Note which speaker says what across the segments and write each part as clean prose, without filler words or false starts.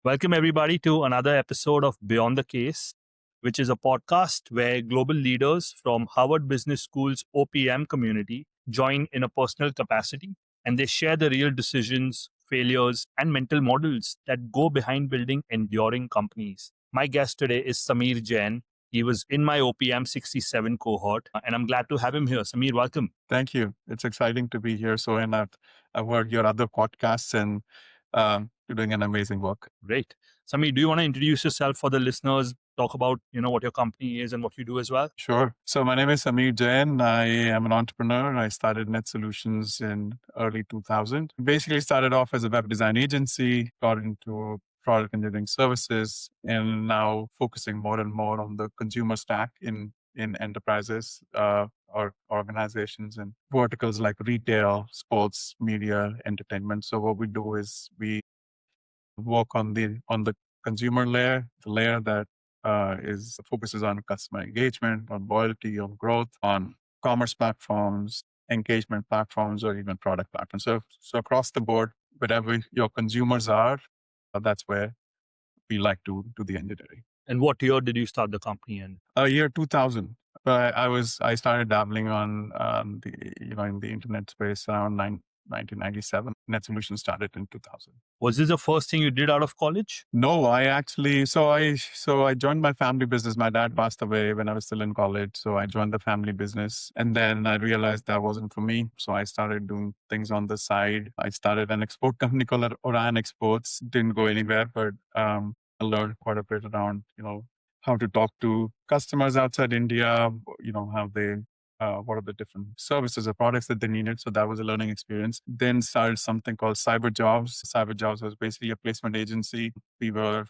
Speaker 1: Welcome, everybody, to another episode of Beyond the Case, which is a podcast where global leaders from Harvard Business School's OPM community join in a personal capacity and they share the real decisions, failures, and mental models that go behind building enduring companies. My guest today is Samir Jain. He was in my OPM 67 cohort, and I'm glad to have him here. Samir, welcome.
Speaker 2: Thank you. It's exciting to be here. And I've heard your other podcasts and you're doing an amazing work.
Speaker 1: Great. Samir, do you want to introduce yourself for the listeners? Talk about, what your company is and what you do as well?
Speaker 2: Sure. So my name is Samir Jain. I am an entrepreneur. I started Net Solutions in early 2000. Basically started off as a web design agency, got into product engineering services, and now focusing more and more on the consumer stack in enterprises or organizations and verticals like retail, sports, media, entertainment. So what we do is we work on the consumer layer, the layer that is focuses on customer engagement, on loyalty, on growth, on commerce platforms, engagement platforms, or even product platforms. So across the board, wherever your consumers are, that's where we like to do the engineering.
Speaker 1: And what year did you start the company in?
Speaker 2: Year 2000. I started dabbling on the in the internet space around 1997. Net Solutions started in 2000.
Speaker 1: Was this the first thing you did out of college?
Speaker 2: No, I actually I joined my family business. My dad passed away when I was still in college, so I joined the family business, and then I realized that wasn't for me. So I started doing things on the side. I started an export company called Orion Exports. Didn't go anywhere, but I learned quite a bit around how to talk to customers outside India. How they what are the different services or products that they needed. So that was a learning experience. Then started something called Cyber Jobs. Cyber Jobs was basically a placement agency. We were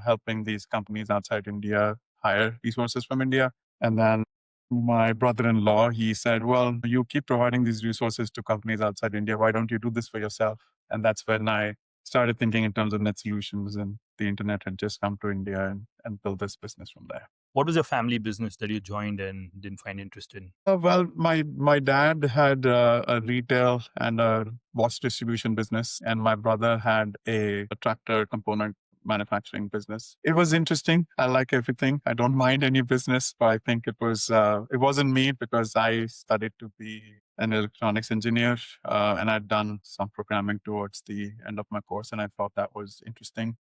Speaker 2: helping these companies outside India hire resources from India. And then my brother-in-law, he said, well, you keep providing these resources to companies outside India. Why don't you do this for yourself? And that's when I started thinking in terms of Net Solutions, and the internet had just come to India and built this business from there.
Speaker 1: What was your family business that you joined and didn't find interest in?
Speaker 2: Well, my dad had a retail and a watch distribution business, and my brother had a tractor component manufacturing business. It was interesting. I like everything. I don't mind any business, but I think it wasn't me because I studied to be an electronics engineer, and I'd done some programming towards the end of my course, and I thought that was interesting.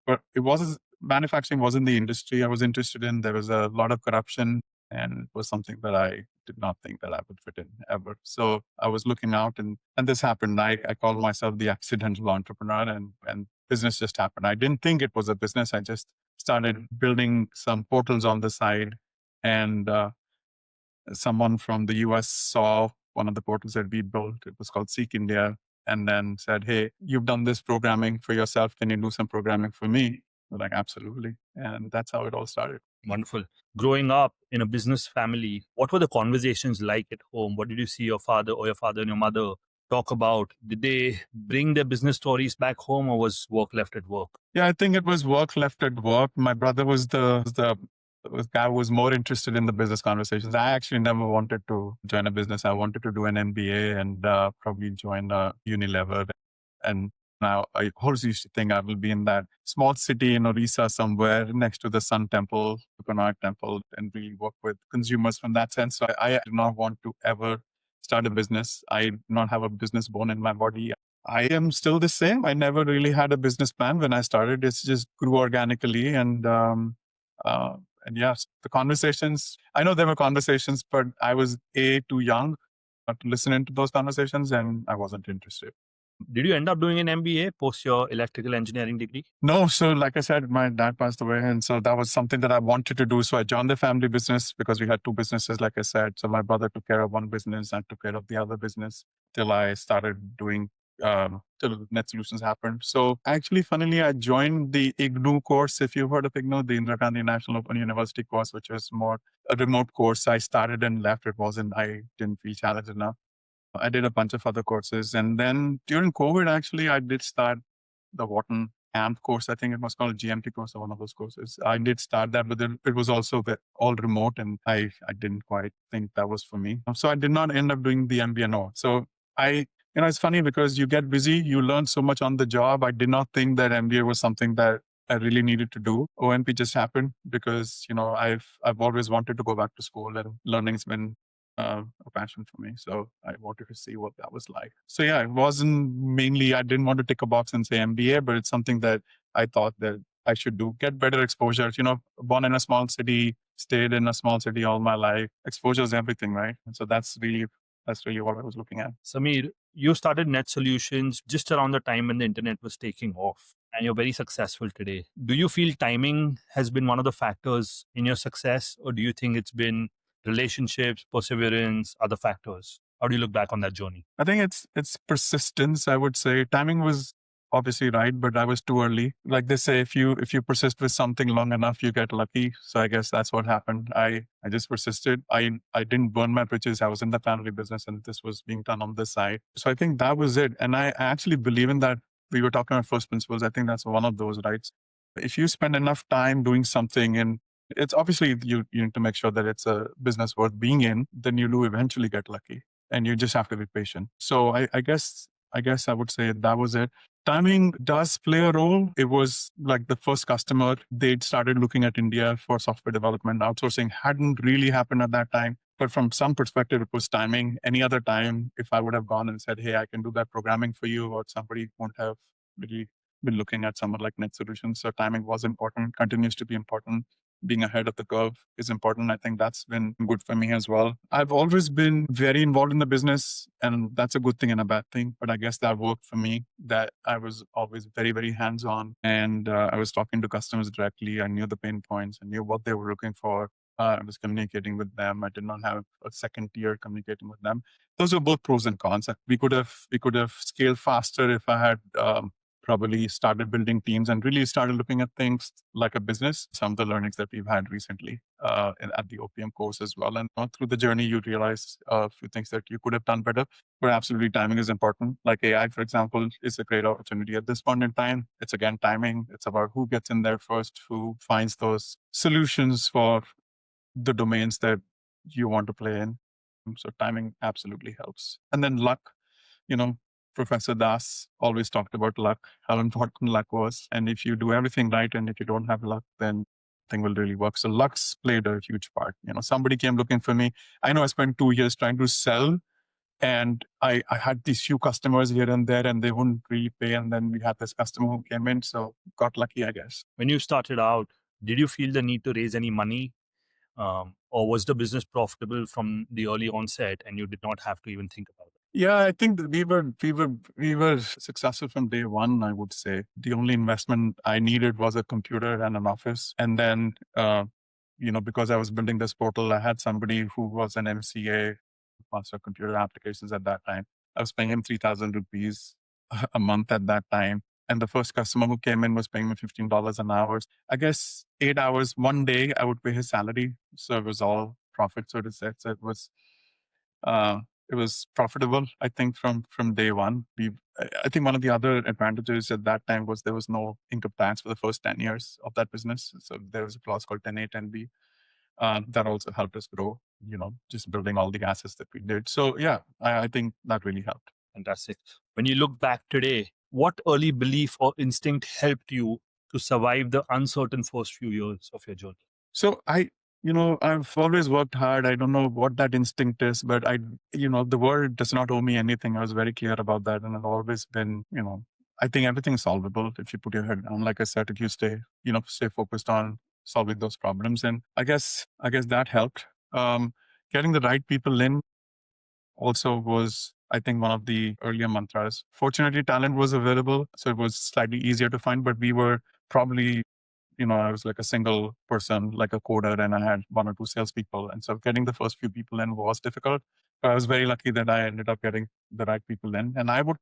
Speaker 2: But manufacturing wasn't the industry I was interested in. There was a lot of corruption, and it was something that I did not think that I would fit in ever. So I was looking out, and this happened. I called myself the accidental entrepreneur, and business just happened. I didn't think it was a business. I just started building some portals on the side, and someone from the US saw one of the portals that we built. It was called Seek India, and then said, hey, you've done this programming for yourself. Can you do some programming for me? We're like, absolutely. And that's how it all started.
Speaker 1: Wonderful. Growing up in a business family, what were the conversations like at home? What did you see your father and your mother talk about? Did they bring their business stories back home, or was work left at work?
Speaker 2: Yeah, I think it was work left at work. My brother was the guy who was more interested in the business conversations. I actually never wanted to join a business. I wanted to do an MBA and probably join a Unilever. And now I always used to think I will be in that small city in Orissa somewhere next to the Sun Temple, the Konark Temple, and really work with consumers from that sense. So I did not want to ever start a business. I did not have a business bone in my body. I am still the same. I never really had a business plan when I started. It's just grew organically. And yes, the conversations, I know there were conversations, but I was too young to listen into those conversations, and I wasn't interested.
Speaker 1: Did you end up doing an MBA post your electrical engineering degree?
Speaker 2: No. So like I said, my dad passed away. And so that was something that I wanted to do. So I joined the family business because we had two businesses, like I said. So my brother took care of one business and took care of the other business till I started doing till Net Solutions happened. So actually, funnily, I joined the IGNOU course. If you've heard of IGNOU, the Indira Gandhi National Open University course, which was more a remote course. I started and left. I didn't feel challenged enough. I did a bunch of other courses. And then during COVID, actually, I did start the Wharton AMP course. I think it was called GMT course or one of those courses. I did start that, but then it was also all remote, and I didn't quite think that was for me. So I did not end up doing the MBA. No. So It's funny because you get busy, you learn so much on the job. I did not think that MBA was something that I really needed to do. OMP just happened because, I've always wanted to go back to school, and learning's been a passion for me. So I wanted to see what that was like. So yeah, it wasn't mainly, I didn't want to tick a box and say MBA, but it's something that I thought that I should do, get better exposure. Born in a small city, stayed in a small city all my life. Exposure is everything, right? And so that's really what I was looking at.
Speaker 1: Samir, you started Net Solutions just around the time when the internet was taking off, and you're very successful today. Do you feel timing has been one of the factors in your success, or do you think it's been relationships, perseverance, other factors? How do you look back on that journey?
Speaker 2: I think it's persistence. I would say timing was obviously right, but I was too early. Like they say, if you persist with something long enough, you get lucky. So I guess that's what happened. I just persisted. I didn't burn my bridges. I was in the family business, and this was being done on the side. So I think that was it. And I actually believe in that. We were talking about first principles. I think that's one of those, right? If you spend enough time doing something, and it's obviously you need to make sure that it's a business worth being in, then you do eventually get lucky, and you just have to be patient. So I guess I would say that was it. Timing does play a role. It was like the first customer, they'd started looking at India for software development. Outsourcing hadn't really happened at that time. But from some perspective, it was timing. Any other time, if I would have gone and said, hey, I can do that programming for you, or somebody won't have really been looking at someone like Net Solutions. So timing was important, continues to be important. Being ahead of the curve is important. I think that's been good for me as well. I've always been very involved in the business, and that's a good thing and a bad thing. But I guess that worked for me, that I was always very, very hands on, and I was talking to customers directly. I knew the pain points, I knew what they were looking for. I was communicating with them. I did not have a second tier communicating with them. Those were both pros and cons. We could have scaled faster if I had probably started building teams and really started looking at things like a business. Some of the learnings that we've had recently at the OPM course as well. And through the journey, you realize a few things that you could have done better. But absolutely, timing is important. Like AI, for example, is a great opportunity at this point in time. It's again timing. It's about who gets in there first, who finds those solutions for the domains that you want to play in. So timing absolutely helps. And then luck, you know, Professor Das always talked about luck, how important luck was. And if you do everything right and if you don't have luck, then thing will really work. So luck's played a huge part. Somebody came looking for me. I know I spent 2 years trying to sell, and I had these few customers here and there, and they wouldn't really pay. And then we had this customer who came in. So got lucky, I guess.
Speaker 1: When you started out, did you feel the need to raise any money? Or was the business profitable from the early onset and you did not have to even think about it?
Speaker 2: Yeah, I think that we were successful from day one. I would say the only investment I needed was a computer and an office, and then because I was building this portal, I had somebody who was an MCA, master computer applications at that time. I was paying him 3,000 rupees a month at that time. And the first customer who came in was paying me $15 an hour. I guess 8 hours, one day I would pay his salary. So it was all profit, so to say. So uh, it was profitable, I think, from day one. I think one of the other advantages at that time was there was no income tax for the first 10 years of that business. So there was a clause called 10A, 10B. That also helped us grow, just building all the assets that we did. So yeah, I think that really helped.
Speaker 1: Fantastic. When you look back today, what early belief or instinct helped you to survive the uncertain first few years of your journey?
Speaker 2: So I've always worked hard. I don't know what that instinct is, but the world does not owe me anything. I was very clear about that. And I've always been, I think everything is solvable if you put your head down. Like I said, if you stay focused on solving those problems. And I guess that helped. Getting the right people in also was, I think, one of the earlier mantras. Fortunately, talent was available, so it was slightly easier to find, but we were probably, I was like a single person, like a coder, and I had one or two salespeople. And so getting the first few people in was difficult. But I was very lucky that I ended up getting the right people in. And I would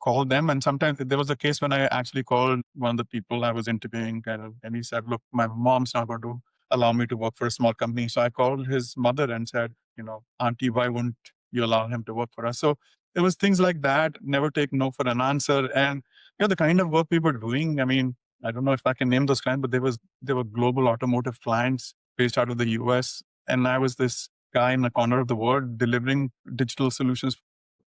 Speaker 2: call them. And sometimes there was a case when I actually called one of the people I was interviewing, and he said, look, my mom's not going to allow me to work for a small company. So I called his mother and said, Auntie, why wouldn't you allow him to work for us? So it was things like that. Never take no for an answer. And the kind of work we were doing, I mean, I don't know if I can name those clients, but there were global automotive clients based out of the US. And I was this guy in the corner of the world delivering digital solutions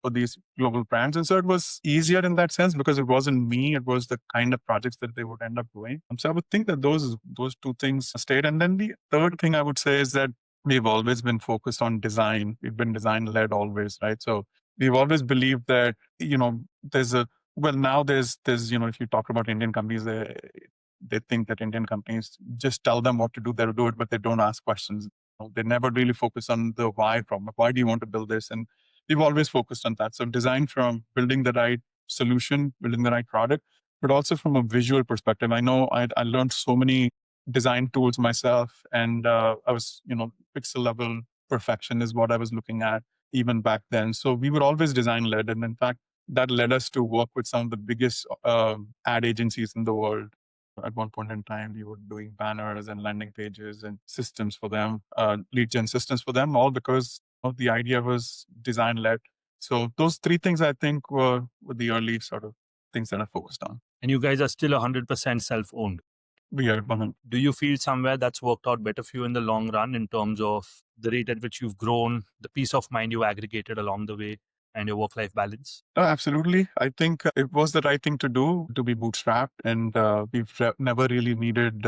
Speaker 2: for these global brands. And so it was easier in that sense because it wasn't me, it was the kind of projects that they would end up doing. So I would think that those two things stayed. And then the third thing I would say is that we've always been focused on design. We've been design led always, right? So we've always believed that, there's a, well, now there's, if you talk about Indian companies, they think that Indian companies just tell them what to do, they'll do it, but they don't ask questions. They never really focus on the why problem. Why do you want to build this? And we've always focused on that. So design from building the right solution, building the right product, but also from a visual perspective. I know I learned so many design tools myself, and I was, pixel level perfection is what I was looking at even back then. So we were always design led, and in fact, that led us to work with some of the biggest ad agencies in the world. At one point in time, we were doing banners and landing pages and systems for them, lead gen systems for them, all because of the idea was design led. So those three things I think were the early sort of things that I focused on.
Speaker 1: And you guys are still 100% self owned.
Speaker 2: We are
Speaker 1: Do you feel somewhere that's worked out better for you in the long run in terms of the rate at which you've grown, the peace of mind you aggregated along the way, and your work life balance?
Speaker 2: Absolutely. I think it was the right thing to do to be bootstrapped, and never really needed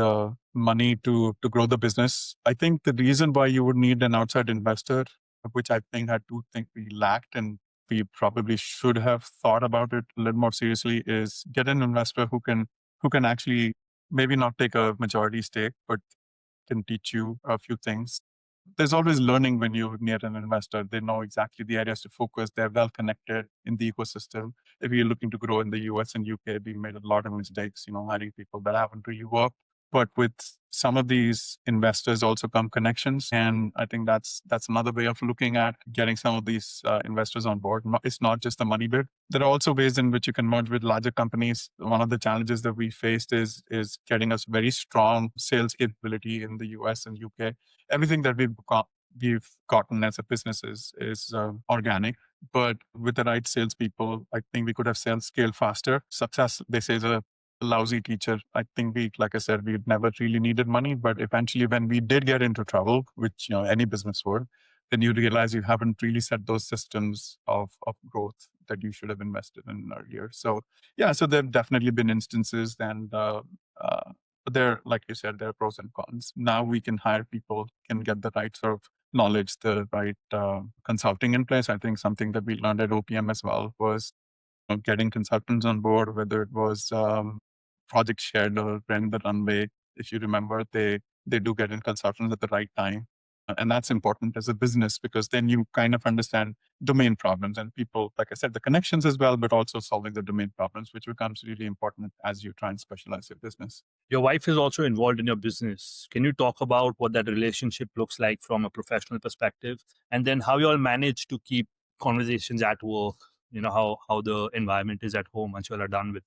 Speaker 2: money to grow the business. I think the reason why you would need an outside investor, which I do think we lacked, and we probably should have thought about it a little more seriously, is get an investor who can actually maybe not take a majority stake, but can teach you a few things. There's always learning when you're near an investor. They know exactly the areas to focus. They're well connected in the ecosystem. If you're looking to grow in the US and UK, we made a lot of mistakes, hiring people that haven't really worked. But with some of these investors also come connections. And I think that's another way of looking at getting some of these investors on board. It's not just the money bit. There are also ways in which you can merge with larger companies. One of the challenges that we faced is getting us very strong sales capability in the US and UK. Everything that we've gotten as a business is organic, but with the right salespeople, I think we could have sales scale faster. Success, they say, is a lousy teacher. I think like I said, we never really needed money, but eventually when we did get into trouble, which, any business would, then you realize you haven't really set those systems of growth that you should have invested in earlier. So yeah, so there have definitely been instances, and but there, like you said, there are pros and cons. Now we can hire people, can get the right sort of knowledge, the right consulting in place. I think something that we learned at OPM as well was getting consultants on board, whether it was Project Shared or Brand the Runway. If you remember, they do get in consultants at the right time. And that's important as a business because then you kind of understand domain problems and people, like I said, the connections as well, but also solving the domain problems, which becomes really important as you try and specialize your business.
Speaker 1: Your wife is also involved in your business. Can you talk about what that relationship looks like from a professional perspective? And then how you all manage to keep conversations at work, how the environment is at home once you all are done with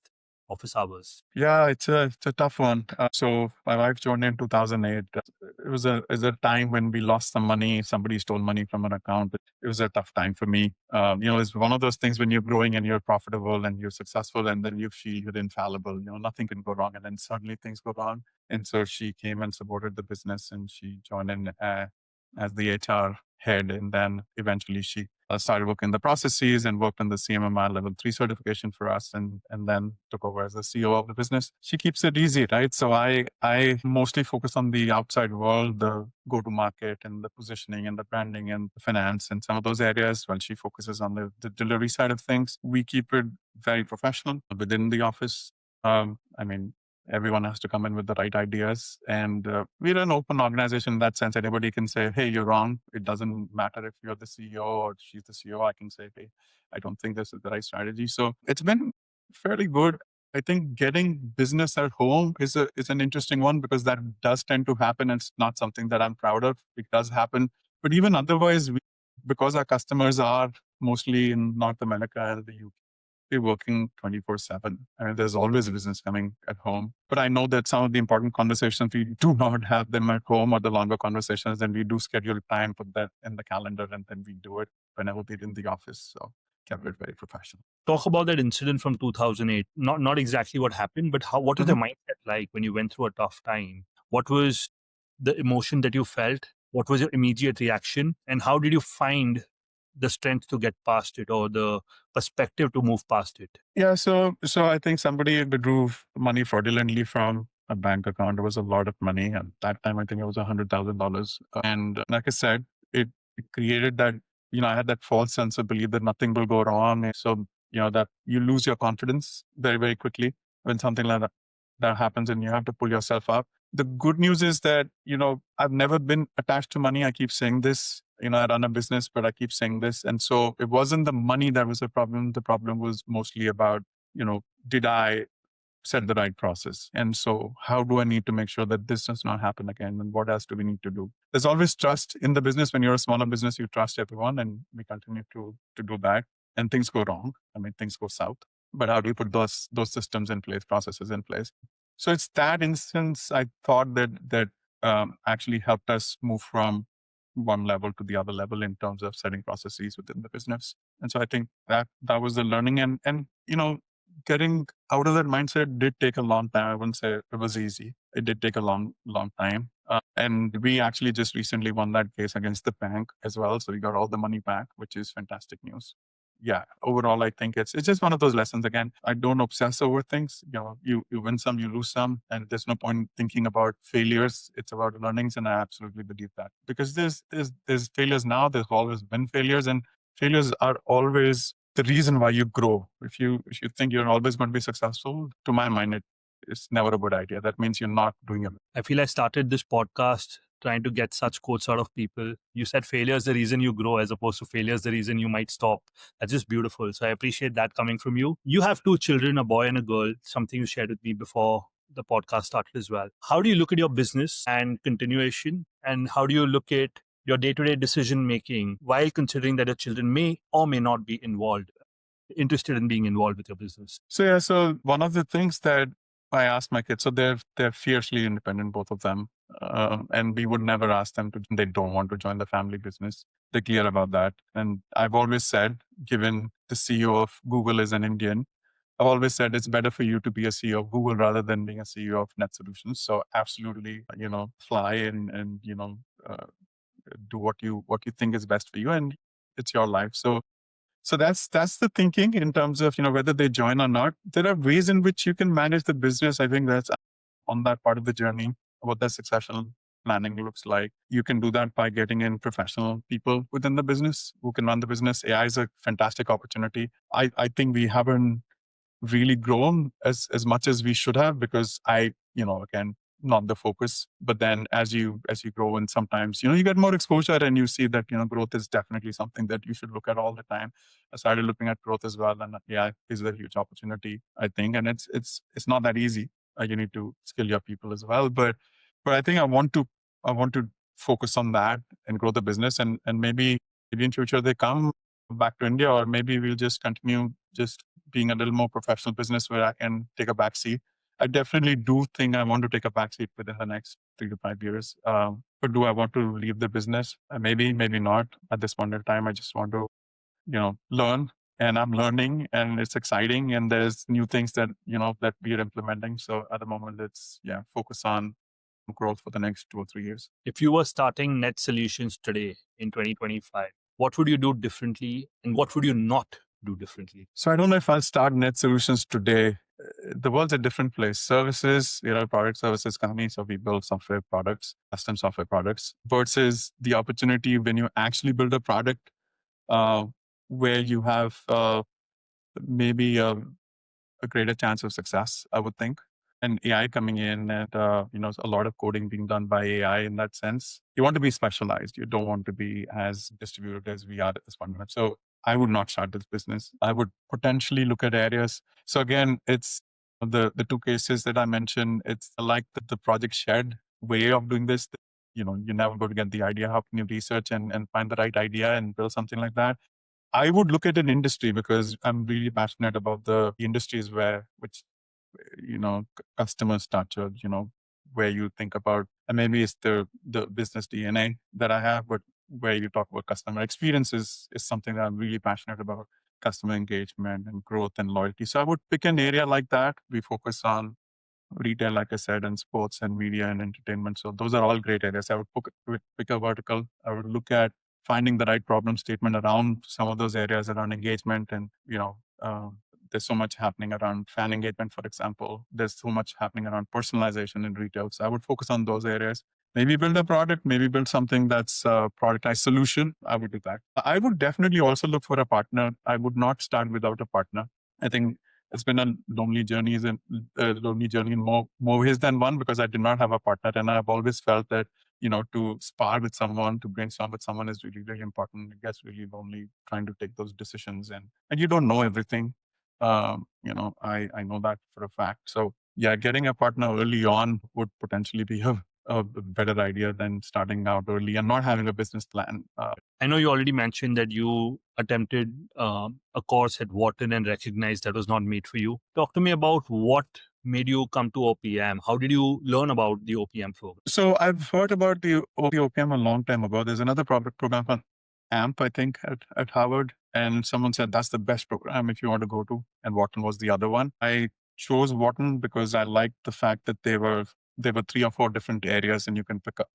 Speaker 1: office hours?
Speaker 2: Yeah, it's a tough one. So my wife joined in 2008. It was a time when we lost some money. Somebody stole money from an account. It was a tough time for me. It's one of those things when you're growing and you're profitable and you're successful, and then you feel you're infallible. Nothing can go wrong, and then suddenly things go wrong. And so she came and supported the business, and she joined in as the HR head, and then eventually she started working the processes and worked on the CMMI level 3 certification for us, and then took over as the CEO of the business. She keeps it easy, right? So I mostly focus on the outside world, the go-to-market and the positioning and the branding and the finance and some of those areas, while she focuses on the delivery side of things. We keep it very professional within the office. I mean, everyone has to come in with the right ideas. And we're an open organization in that sense. Anybody can say, hey, you're wrong. It doesn't matter if you're the CEO or she's the CEO. I can say, hey, I don't think this is the right strategy. So it's been fairly good. I think getting business at home is an interesting one because that does tend to happen. And it's not something that I'm proud of. It does happen. But even otherwise, because our customers are mostly in North America and the UK, we're working 24/7. I mean, there's always business coming at home. But I know that some of the important conversations, we do not have them at home, or the longer conversations, and we do schedule time, put that in the calendar, and then we do it whenever we're in the office. So kept it very professional.
Speaker 1: Talk about that incident from 2008. Not exactly what happened, but what was the mindset like when you went through a tough time? What was the emotion that you felt? What was your immediate reaction? And how did you find the strength to get past it or the perspective to move past it?
Speaker 2: Yeah, so I think somebody withdrew money fraudulently from a bank account. It was a lot of money. At that time, I think it was $100,000. And like I said, it created that, I had that false sense of belief that nothing will go wrong. And so, that you lose your confidence very, very quickly when something like that happens and you have to pull yourself up. The good news is that, I've never been attached to money. I keep saying this. I run a business, but I keep saying this. And so it wasn't the money that was the problem. The problem was mostly about, did I set the right process? And so how do I need to make sure that this does not happen again? And what else do we need to do? There's always trust in the business. When you're a smaller business, you trust everyone, and we continue to do that. And things go wrong. I mean, things go south. But how do you put those systems in place, processes in place? So it's that instance I thought that actually helped us move from one level to the other level in terms of setting processes within the business. And so I think that was the learning, and getting out of that mindset did take a long time. I wouldn't say it was easy. It did take a long time. And we actually just recently won that case against the bank as well. So we got all the money back, which is fantastic news. Yeah, overall, I think it's just one of those lessons. Again, I don't obsess over things. You win some, you lose some, and there's no point thinking about failures. It's about learnings, and I absolutely believe that, because there's failures now. There's always been failures, and failures are always the reason why you grow. If you think you're always going to be successful, to my mind, it's never a good idea. That means you're not doing it.
Speaker 1: I feel I started this podcast trying to get such quotes out of people. You said failure is the reason you grow, as opposed to failure is the reason you might stop. That's just beautiful. So I appreciate that coming from you. You have two children, a boy and a girl, something you shared with me before the podcast started as well. How do you look at your business and continuation? And how do you look at your day-to-day decision making while considering that your children may or may not be interested in being involved with your business?
Speaker 2: So one of the things that I asked my kids, so they're fiercely independent, both of them, and we would never ask them to. They don't want to join the family business. They're clear about that. And I've always said, given the CEO of Google is an Indian, I've always said it's better for you to be a CEO of Google rather than being a CEO of Net Solutions. So absolutely, fly and do what you think is best for you, and it's your life. So that's the thinking in terms of whether they join or not. There are ways in which you can manage the business. I think that's on that part of the journey, what that succession planning looks like. You can do that by getting in professional people within the business who can run the business. AI is a fantastic opportunity. I think we haven't really grown as much as we should have, because again, not the focus. But then as you grow, and sometimes you get more exposure, and you see that growth is definitely something that you should look at all the time. I started looking at growth as well, and yeah, is a huge opportunity, I think. And it's not that easy. You need to skill your people as well, but I think I want to focus on that and grow the business, and maybe in future they come back to India, or maybe we'll just continue just being a little more professional business where I can take a back seat. I definitely do think I want to take a back seat within the next 3 to 5 years. But do I want to leave the business? Maybe, maybe not. At this point in time, I just want to, learn. And I'm learning, and it's exciting. And there's new things that we are implementing. So at the moment, it's focus on growth for the next 2 or 3 years.
Speaker 1: If you were starting Net Solutions today in 2025, what would you do differently and what would you not do differently?
Speaker 2: So I don't know if I'll start Net Solutions today. The world's a different place. Services, product services company. So we build software products, custom software products, versus the opportunity when you actually build a product uh, where you have maybe a greater chance of success, I would think. And AI coming in, and a lot of coding being done by AI in that sense. You want to be specialized. You don't want to be as distributed as we are at this point. So I would not start this business. I would potentially look at areas. So again, it's the two cases that I mentioned. It's like the project shared way of doing this. You're never going to get the idea. How can you research and find the right idea and build something like that? I would look at an industry, because I'm really passionate about the industries which customers touch, or where you think about, and maybe it's the business DNA that I have, but where you talk about customer experiences is something that I'm really passionate about. Customer engagement and growth and loyalty. So I would pick an area like that. We focus on retail, like I said, and sports and media and entertainment. So those are all great areas. I would pick a vertical. I would look at finding the right problem statement around some of those areas around engagement and, there's so much happening around fan engagement, for example. There's so much happening around personalization in retail. So I would focus on those areas. Maybe build a product, maybe build something that's a productized solution. I would do that. I would definitely also look for a partner. I would not start without a partner. I think it's been a lonely journey in more ways than one, because I did not have a partner, and I've always felt that to spar with someone, to brainstorm with someone is really, really important. It gets really lonely trying to take those decisions, and you don't know everything. I know that for a fact. So yeah, getting a partner early on would potentially be a better idea than starting out early and not having a business plan.
Speaker 1: I know you already mentioned that you attempted a course at Wharton and recognized that was not made for you. Talk to me about what made you come to OPM. How did you learn about the OPM program?
Speaker 2: So I've heard about the OPM a long time ago. There's another program called AMP, I think, at Harvard. And someone said that's the best program if you want to go to. And Wharton was the other one. I chose Wharton because I liked the fact that there were 3 or 4 different areas, and you can pick up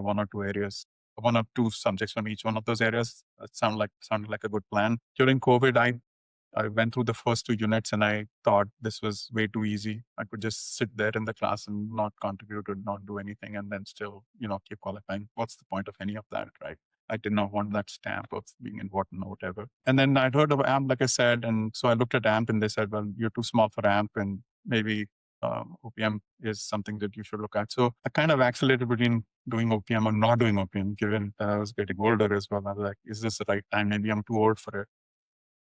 Speaker 2: 1 or 2 areas, 1 or 2 subjects from each one of those areas. That sounded like a good plan. During COVID, I went through the first 2 units and I thought this was way too easy. I could just sit there in the class and not contribute or not do anything and then still, keep qualifying. What's the point of any of that, right? I did not want that stamp of being important or whatever. And then I'd heard of AMP, like I said. And so I looked at AMP and they said, well, you're too small for AMP and maybe OPM is something that you should look at. So I kind of vacillated between doing OPM or not doing OPM, given that I was getting older as well. I was like, is this the right time? Maybe I'm too old for it.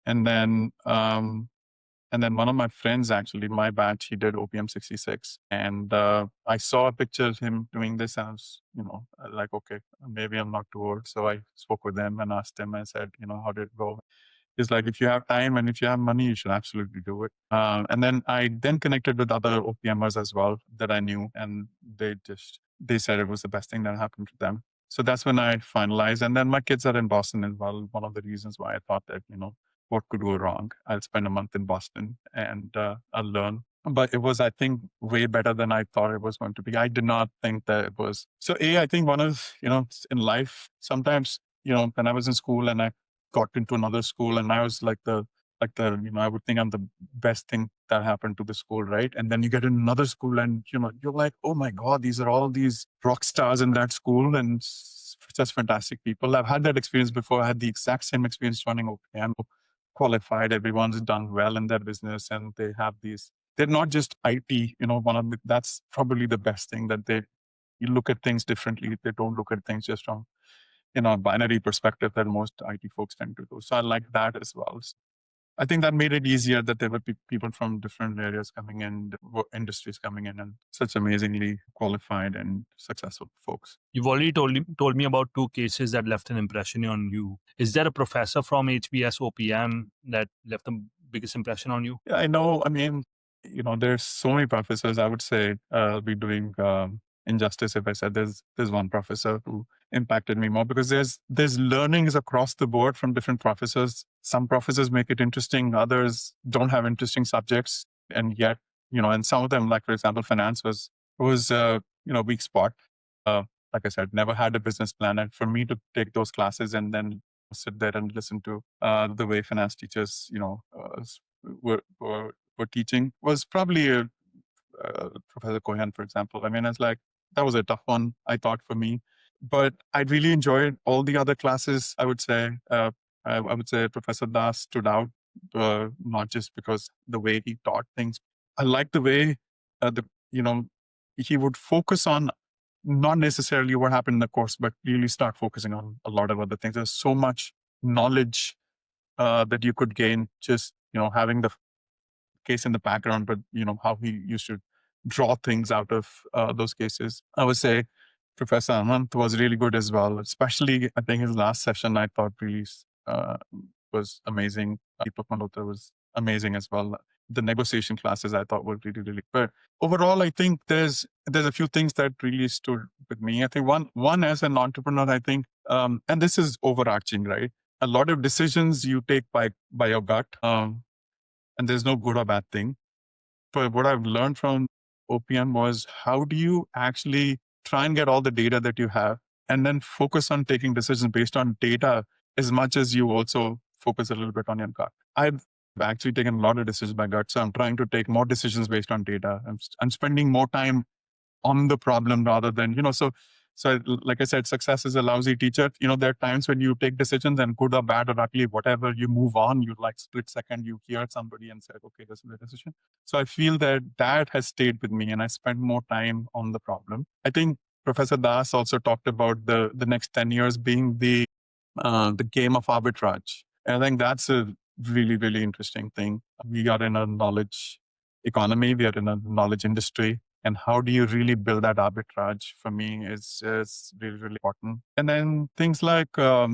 Speaker 2: And then one of my friends, actually, my batch, he did OPM 66. And I saw a picture of him doing this. And I was, like, okay, maybe I'm not too old. So I spoke with them and asked him, I said, how did it go? He's like, if you have time and if you have money, you should absolutely do it. And then I connected with other OPMers as well that I knew. And they said it was the best thing that happened to them. So that's when I finalized. And then my kids are in Boston as well. One of the reasons why I thought that, what could go wrong? I'll spend a month in Boston and I'll learn. But it was, I think, way better than I thought it was going to be. I did not think that it was. So, I think one of, in life, sometimes, when I was in school and I got into another school and I was I would think I'm the best thing that happened to the school, right? And then you get in another school and, you're like, oh my God, these are all these rock stars in that school and such fantastic people. I've had that experience before. I had the exact same experience joining OPM. Qualified, everyone's done well in their business, and they're not just IT, that's probably the best thing, that you look at things differently. They don't look at things just from, a binary perspective that most IT folks tend to do. So I like that as well. I think that made it easier that there were people from different areas coming in, industries coming in, and such amazingly qualified and successful folks.
Speaker 1: You've already told me about 2 cases that left an impression on you. Is there a professor from HBS OPM that left the biggest impression on you?
Speaker 2: Yeah, I know. I mean, there's so many professors. I would say I'll be doing injustice if I said there's one professor who impacted me more, because there's learnings across the board from different professors. Some professors make it interesting, others don't have interesting subjects, and yet, and some of them, like for example, finance was weak spot. Like I said, never had a business plan, and for me to take those classes and then sit there and listen to the way finance teachers, were teaching was probably Professor Cohen, for example. I mean, it's like, that was a tough one, I thought, for me. But I really enjoyed all the other classes, I would say. I would say Professor Das stood out, not just because the way he taught things. I like the way he would focus on not necessarily what happened in the course, but really start focusing on a lot of other things. There's so much knowledge that you could gain just, having the case in the background, but how he used to draw things out of those cases. I would say Professor Anant was really good as well. Especially, I think his last session I thought really was amazing. Deepak Malhotra was amazing as well. The negotiation classes I thought were really, really good. But overall, I think there's a few things that really stood with me. I think one as an entrepreneur, I think, and this is overarching, right? A lot of decisions you take by your gut. And there's no good or bad thing. But what I've learned from OPM was, how do you actually try and get all the data that you have and then focus on taking decisions based on data as much as you also focus a little bit on your gut. I've actually taken a lot of decisions by gut, so I'm trying to take more decisions based on data. I'm spending more time on the problem rather than, like I said, success is a lousy teacher. There are times when you take decisions and good or bad or ugly, whatever, you move on. You like split second, you hear somebody and say, okay, this is the decision. So I feel that has stayed with me and I spend more time on the problem. I think Professor Das also talked about the next 10 years being the game of arbitrage. And I think that's a really, really interesting thing. We are in a knowledge economy, we are in a knowledge industry. And how do you really build that arbitrage for me is really, really important. And then things like, there's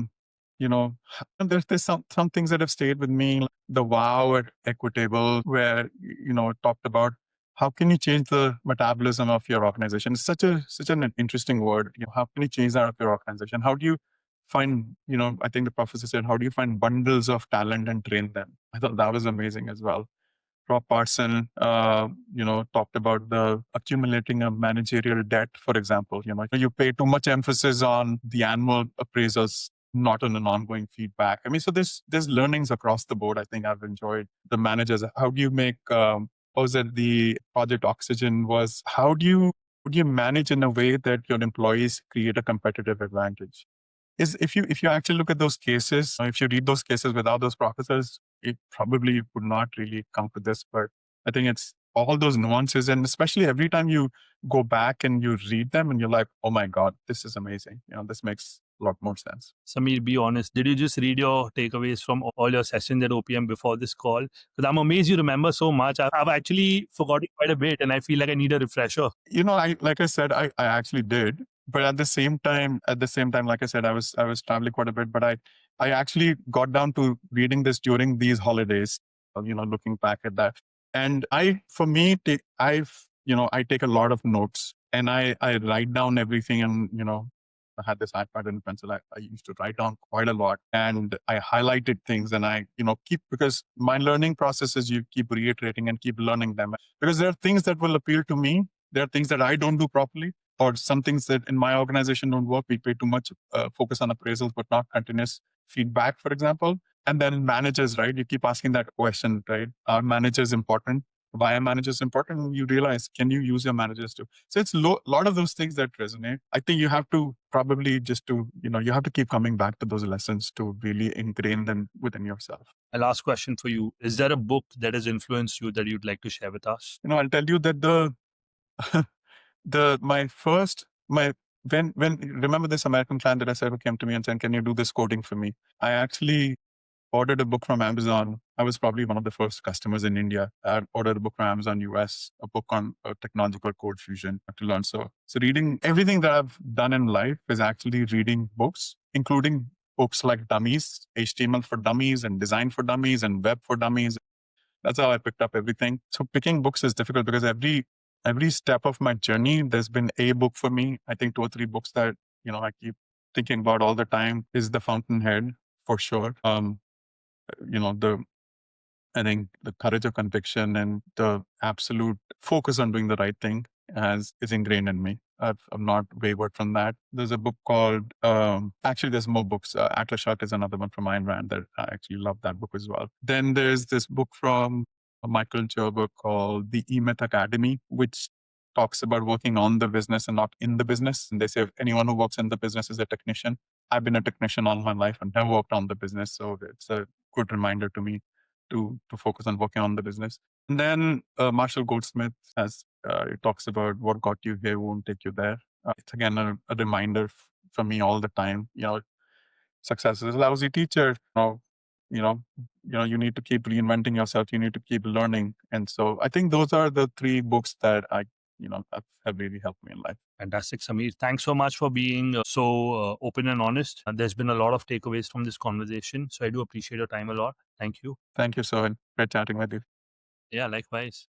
Speaker 2: some things that have stayed with me, like the wow at Equitable, where, it talked about how can you change the metabolism of your organization? It's such an interesting word. How can you change that of your organization? How do you find, I think the professor said, how do you find bundles of talent and train them? I thought that was amazing as well. Rob Parson, talked about the accumulating a managerial debt, for example. You pay too much emphasis on the annual appraisals, not on an ongoing feedback. I mean, so there's learnings across the board. I think I've enjoyed the managers. How do you make, was it the Project Oxygen was, would you manage in a way that your employees create a competitive advantage? Is if you actually look at those cases, if you read those cases without those professors, it probably would not really come to this. But I think it's all those nuances, and especially every time you go back and you read them, and you're like, "Oh my God, this is amazing!" This makes a lot more sense.
Speaker 1: Samir, be honest. Did you just read your takeaways from all your sessions at OPM before this call? Because I'm amazed you remember so much. I've actually forgotten quite a bit, and I feel like I need a refresher.
Speaker 2: Like I said, I actually did, but at the same time, like I said, I was traveling quite a bit, but I actually got down to reading this during these holidays. Looking back at that, and for me, I take a lot of notes and I write down everything, and I had this iPad and pencil. I used to write down quite a lot, and I highlighted things, and I keep, because my learning process is you keep reiterating and keep learning them, because there are things that will appeal to me. There are things that I don't do properly, or some things that in my organization don't work. We pay too much focus on appraisals, but not continuous feedback, for example. And then managers, right? You keep asking that question, right? Are managers important? Why are managers important? And you realize, can you use your managers too? So it's a lot of those things that resonate. I think you have to probably you have to keep coming back to those lessons to really ingrain them within yourself.
Speaker 1: A last question for you. Is there a book that has influenced you that you'd like to share with us?
Speaker 2: I'll tell you that my first, my, when remember this American client that I said, who came to me and said, can you do this coding for me? I actually ordered a book from Amazon. I was probably one of the first customers in India. I ordered a book from Amazon US, a book on technology called Code Fusion to learn. So reading everything that I've done in life is actually reading books, including books like Dummies, HTML for Dummies and Design for Dummies and Web for Dummies. That's how I picked up everything. So picking books is difficult because every step of my journey, there's been a book for me. I think 2 or 3 books that, I keep thinking about all the time is The Fountainhead, for sure. The I think the courage of conviction and the absolute focus on doing the right thing is ingrained in me. I'm not wavered from that. There's a book called, actually, there's more books. Atlas Shrugged is another one from Ayn Rand that I actually love that book as well. Then there's this book from Michael Gerber called The E-Myth Academy, which talks about working on the business and not in the business. And they say anyone who works in the business is a technician. I've been a technician all my life and never worked on the business. So it's a good reminder to me to focus on working on the business. And then Marshall Goldsmith it talks about what got you here won't take you there. It's again a reminder for me all the time. Success is a lousy teacher. You know, you need to keep reinventing yourself. You need to keep learning. And so I think those are the 3 books that have really helped me in life.
Speaker 1: Fantastic, Samir. Thanks so much for being so open and honest. There's been a lot of takeaways from this conversation. So I do appreciate your time a lot. Thank you.
Speaker 2: Thank you, Sohan. Great chatting with you.
Speaker 1: Yeah, likewise.